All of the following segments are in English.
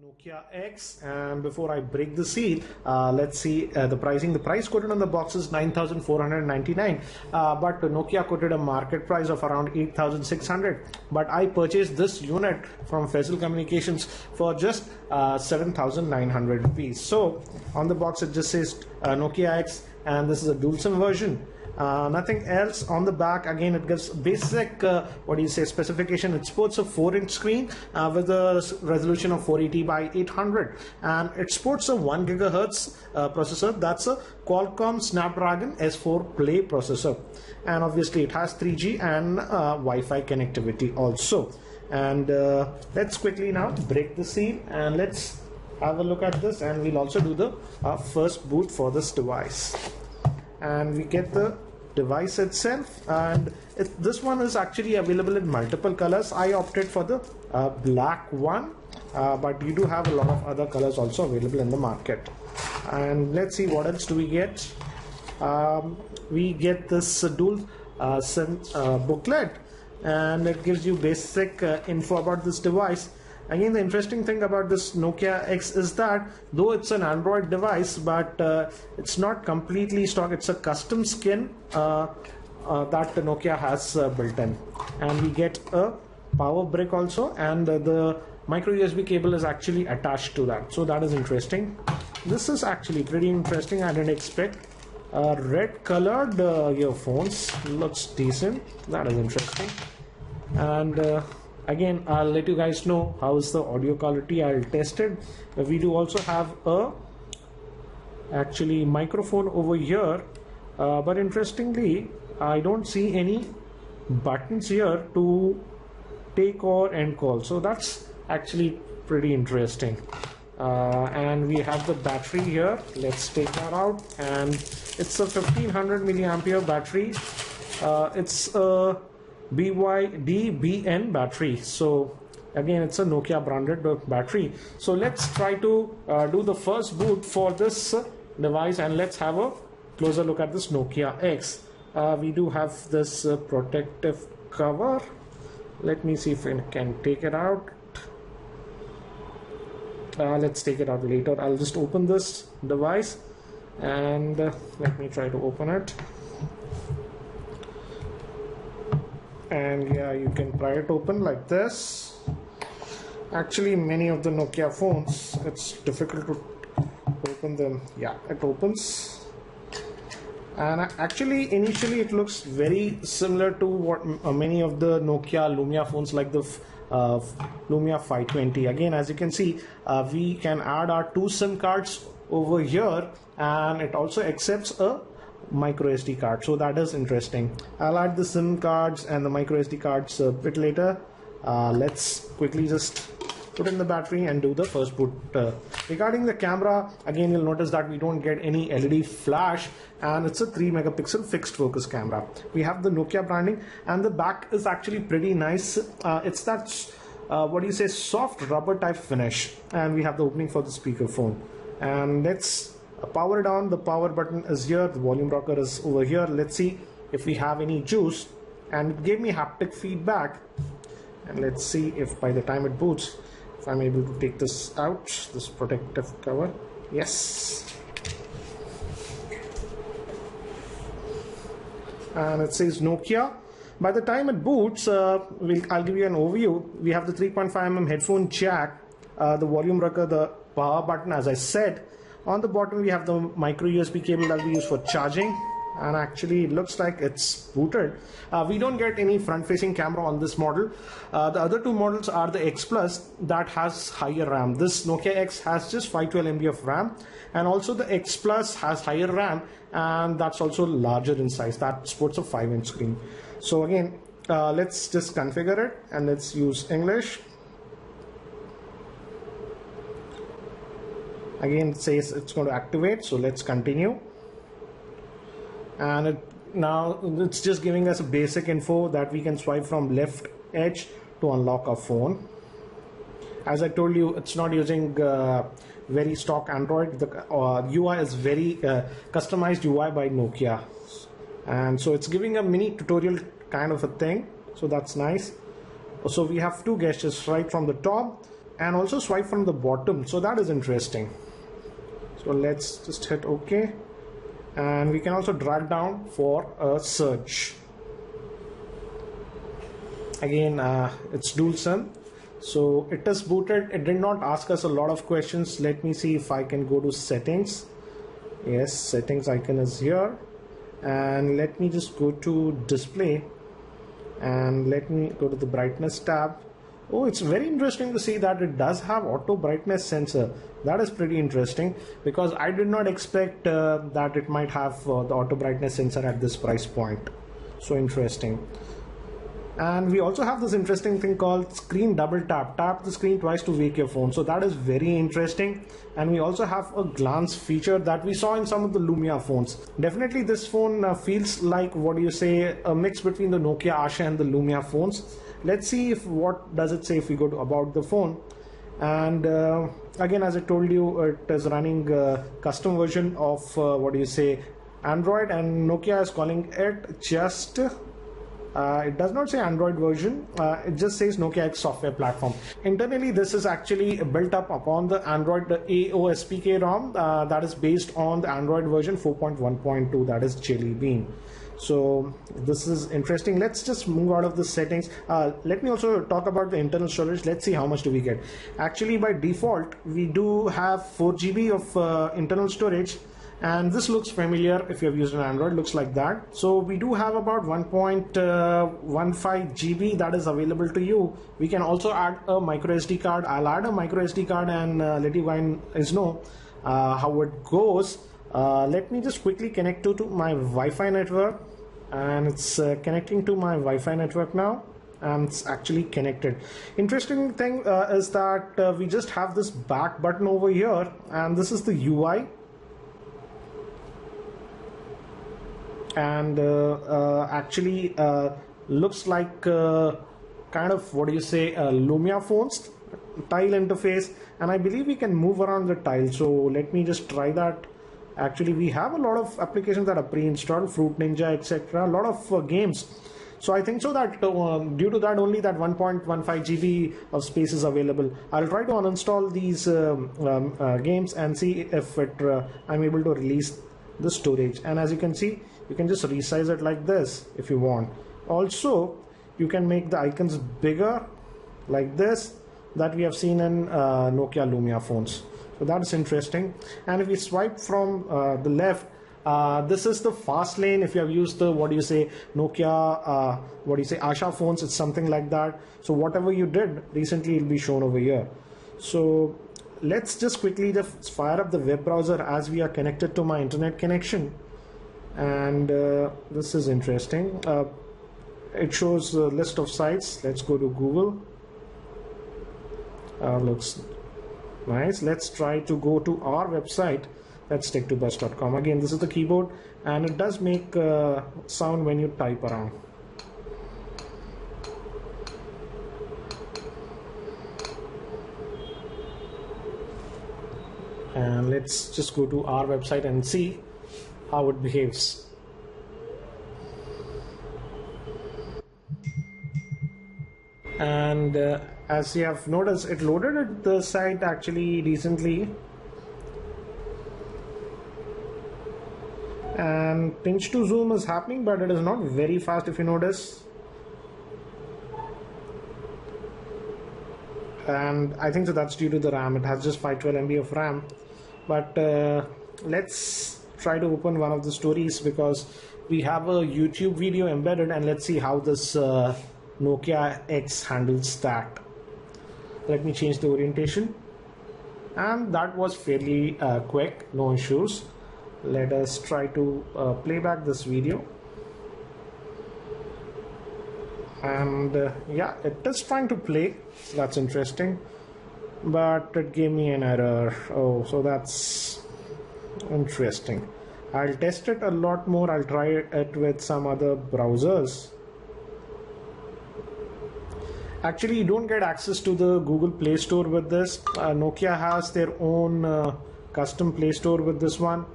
Nokia X, and before I break the seal, let's see the pricing. The price quoted on the box is 9,499, but Nokia quoted a market price of around 8,600. But I purchased this unit from Faisal Communications for just 7,900 rupees. So on the box it just says Nokia X, and this is a dual SIM version. Nothing else on the back. Again, it gives basic specification. It sports a 4-inch screen with a resolution of 480 by 800, and it sports a 1 gigahertz processor. That's a Qualcomm Snapdragon S4 Play processor, and obviously it has 3G and Wi-Fi connectivity also. And let's quickly now break the seal and let's have a look at this, and we'll also do the first boot for this device. And we get the device itself, and this one is actually available in multiple colors. I opted for the black one, but you do have a lot of other colors also available in the market. And let's see what else do we get. We get this dual SIM booklet, and it gives you basic info about this device. Again, the interesting thing about this Nokia X is that though it's an Android device, but it's not completely stock. It's a custom skin that the Nokia has built in, and we get a power brick also, and the micro USB cable is actually attached to that. So that is interesting. This is actually pretty interesting. I didn't expect red colored earphones. Looks decent. That is interesting. And again, I'll let you guys know how is the audio quality. I'll test it. We do also have a actually microphone over here, but interestingly I don't see any buttons here to take or end call, so that's actually pretty interesting. And we have the battery here. Let's take that out, and it's a 1500 milliampere battery. It's a BYD-BN battery. So again, it's a Nokia branded battery. So let's try to do the first boot for this device, and let's have a closer look at this Nokia X. We do have this protective cover. Let me see if I can take it out. Let's take it out later. I'll just open this device, and let me try to open it. And yeah, you can pry it open like this. Actually, many of the Nokia phones, it's difficult to open them. Yeah, it opens, and actually initially it looks very similar to what many of the Nokia Lumia phones, like the Lumia 520. Again, as you can see, we can add our 2 SIM cards over here, and it also accepts a micro SD card, so that is interesting. I'll add the SIM cards and the micro SD cards a bit later. Let's quickly just put in the battery and do the first boot. Regarding the camera, again, you'll notice that we don't get any LED flash, and it's a 3 megapixel fixed focus camera. We have the Nokia branding, and the back is actually pretty nice. It's that soft rubber type finish, and we have the opening for the speakerphone. And let's power down. The power button is here, the volume rocker is over here. Let's see if we have any juice, and it gave me haptic feedback. And let's see if by the time it boots, if I'm able to take this out, this protective cover. Yes, and it says Nokia. By the time it boots, I'll give you an overview. We have the 3.5mm headphone jack, the volume rocker, the power button, as I said. On the bottom we have the micro USB cable that we use for charging, and actually it looks like it's booted. We don't get any front facing camera on this model. The other 2 models are the X Plus, that has higher RAM. This Nokia X has just 512 MB of RAM, and also the X Plus has higher RAM, and that's also larger in size. That sports a 5-inch screen. So again, let's just configure it, and let's use English. Again, it says it's going to activate, so let's continue. And now it's just giving us a basic info that we can swipe from left edge to unlock our phone. As I told you, it's not using very stock Android. The UI is very customized UI by Nokia, and so it's giving a mini tutorial kind of a thing, so that's nice. So we have 2 gestures. Right from the top, and also swipe from the bottom, so that is interesting. So let's just hit OK, and we can also drag down for a search. Again, it's dual SIM, so it is booted. It did not ask us a lot of questions. Let me see if I can go to settings. Yes, settings icon is here, and let me just go to display, and let me go to the brightness tab. Oh, it's very interesting to see that it does have auto brightness sensor. That is pretty interesting, because I did not expect that it might have the auto brightness sensor at this price point. So interesting. And we also have this interesting thing called screen double tap. Tap the screen twice to wake your phone. So that is very interesting. And we also have a glance feature that we saw in some of the Lumia phones. Definitely this phone feels like, what do you say, a mix between the Nokia Asha and the Lumia phones. Let's see if what does it say if we go to about the phone. And again, as I told you, it is running custom version of what do you say, Android, and Nokia is calling it just it does not say Android version, it just says Nokia X software platform. Internally, this is actually built up upon the Android AOSPK ROM that is based on the Android version 4.1.2, that is Jelly Bean. So this is interesting. Let's just move out of the settings. Let me also talk about the internal storage. Let's see how much do we get. Actually, by default, we do have 4 GB of internal storage. And this looks familiar if you have used an Android, looks like that. So we do have about 1.15 GB that is available to you. We can also add a micro SD card. I'll add a micro SD card and let you guys know how it goes. Let me just quickly connect to my Wi-Fi network, and it's connecting to my Wi-Fi network now, and it's actually connected. Interesting thing is that we just have this back button over here, and this is the UI. And actually looks like kind of, what do you say, Lumia phones tile interface, and I believe we can move around the tile. So let me just try that. Actually, we have a lot of applications that are pre-installed, Fruit Ninja, etc., a lot of games. So I think so that due to that only that 1.15 GB of space is available. I'll try to uninstall these games and see if I'm able to release the storage. And as you can see, you can just resize it like this if you want. Also, you can make the icons bigger like this, that we have seen in Nokia Lumia phones. So that is interesting. And if we swipe from the left, this is the fast lane. If you have used the, what do you say, Nokia, what do you say, Asha phones, it's something like that. So whatever you did recently will be shown over here. So let's just quickly just fire up the web browser as we are connected to my internet connection. And this is interesting. It shows a list of sites. Let's go to Google. Looks nice. Let's try to go to our website. That's tech2bus.com. Again, this is the keyboard, and it does make sound when you type around. And let's just go to our website and see how it behaves. And as you have noticed, it loaded at the site actually decently. And pinch to zoom is happening, but it is not very fast if you notice. And I think so that's due to the RAM. It has just 512 MB of RAM. But let's try to open one of the stories, because we have a YouTube video embedded, and let's see how this Nokia X handles that. Let me change the orientation, and that was fairly quick, no issues. Let us try to play back this video, and yeah, it is trying to play, so that's interesting, but it gave me an error. Oh, so that's interesting. I'll test it a lot more. I'll try it with some other browsers. Actually, you don't get access to the Google Play Store with this. Nokia has their own custom Play Store with this one.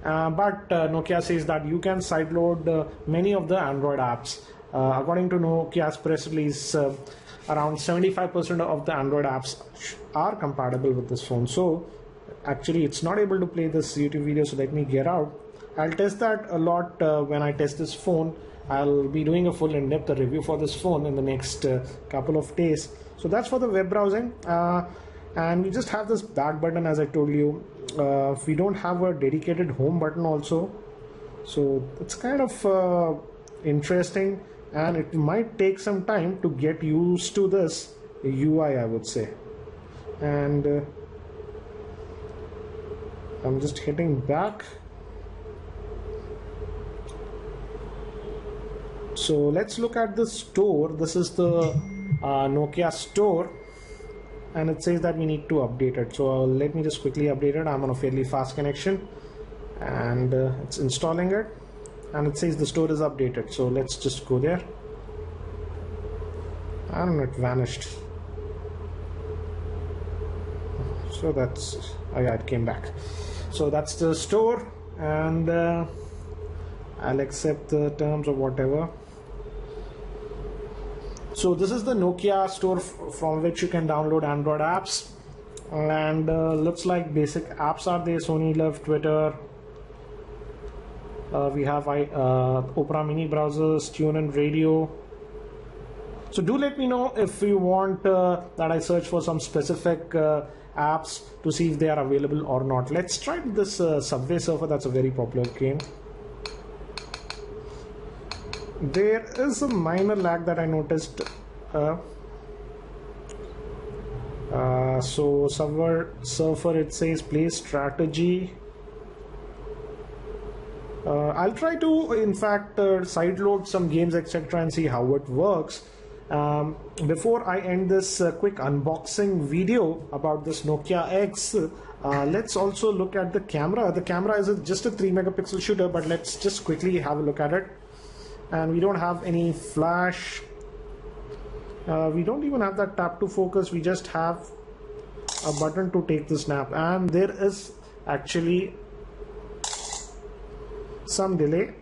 But Nokia says that you can sideload many of the Android apps. According to Nokia's press release, around 75% of the Android apps are compatible with this phone. So actually it's not able to play this YouTube video, so let me get out. I'll test that a lot when I test this phone. I'll be doing a full in-depth review for this phone in the next couple of days. So that's for the web browsing, and we just have this back button, as I told you. We don't have a dedicated home button also, so it's kind of interesting, and it might take some time to get used to this UI, I would say. And I'm just hitting back. So let's look at the store. This is the Nokia store, and it says that we need to update it. So let me just quickly update it. I'm on a fairly fast connection, and it's installing it, and it says the store is updated. So let's just go there. I don't know, it vanished. So that's, oh yeah, it came back. So that's the store, and I'll accept the terms or whatever. So this is the Nokia store from which you can download Android apps, and looks like basic apps are there: Sony Love, Twitter. We have Opera Mini browsers, TuneIn Radio. So do let me know if you want that I search for some specific apps to see if they are available or not. Let's try this Subway Surfer. That's a very popular game. There is a minor lag that I noticed. So Subway Surfer, it says play strategy. I'll try to, in fact, sideload some games, etc., and see how it works. Before I end this quick unboxing video about this Nokia X, let's also look at the camera. The camera is just a 3 megapixel shooter, but let's just quickly have a look at it. And we don't have any flash. We don't even have that tap to focus. We just have a button to take the snap, and there is actually some delay.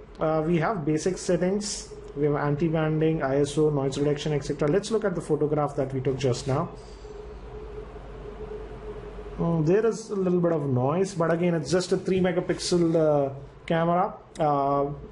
We have basic settings. We have anti-banding, ISO, noise reduction, etc. Let's look at the photograph that we took just now. There is a little bit of noise, but again, it's just a 3 megapixel camera,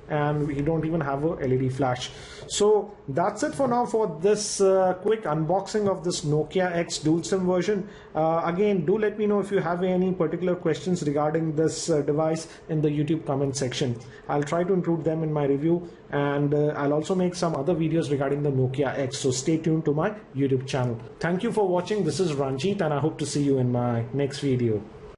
and we don't even have a LED flash. So that's it for now for this quick unboxing of this Nokia X dual SIM version. Again, do let me know if you have any particular questions regarding this device in the YouTube comment section. I'll try to include them in my review, and I'll also make some other videos regarding the Nokia X, so stay tuned to my YouTube channel. Thank you for watching. This is Ranjit, and I hope to see you in my next video.